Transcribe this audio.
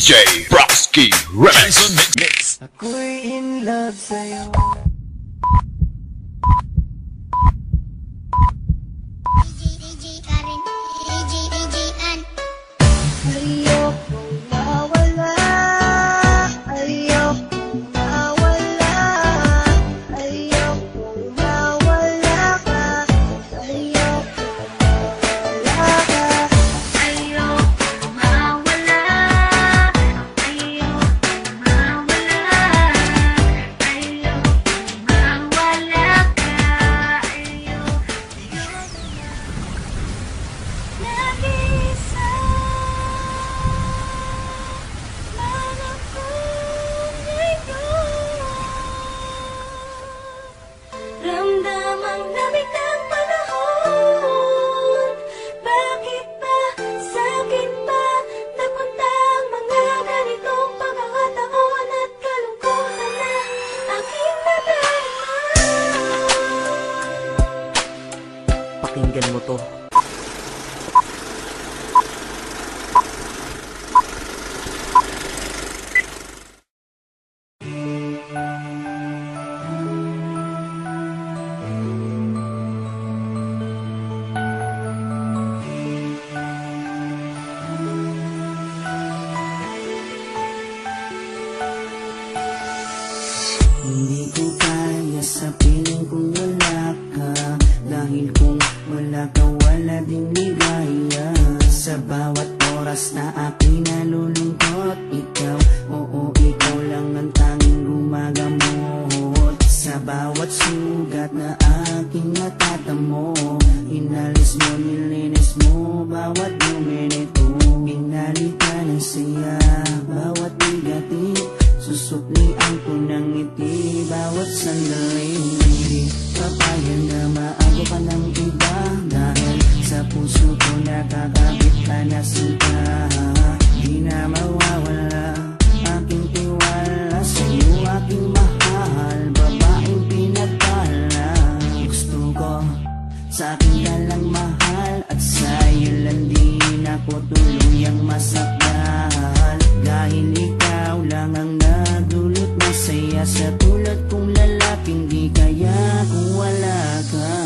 DJ Broski Remix. Ako'y in love sa'yo. DJ Karen, DJ An. Ayokong mawala, ayokong mawala, ayokong mawala ka, ayokong mawala ka, ayokong mawala, ayokong mawala, ayokong mawala ka, nag-isa lang ako ngayon. Ramdam ang lamig ng panahon. Bakit ba sa'kin ba napunta ang mga ganitong pagkakataon at kalungkutan na aking nadarama? Pakinggan mo to. Hindi ko kaya sa piling kung wala ka, dahil kung wala ka wala ding ligaya. Sa bawat oras na aking nalulungkot, ikaw, oo ikaw lang ang tanging gumagamot. Sa bawat sugat na aking natatamo, inalis mo, nilinis mo bawat minuto. Pinalita ng saya bawat bigatin, susuklian ko ng ngiti bawat sandali. Hindi papayag na maago ka ng iba, dahil sa puso ko nakakabit ka na sita. Di na mawawala aking tiwala sa'yo, aking mahal, babaeng pinagpala. Gusto ko sa'kin ka lang mahal, at sa'yo lang din ako tuluyang masakdal. Dahil ikaw lang ang nagdulot ng saya, sa tulad kong lalaping di kaya kung wala ka.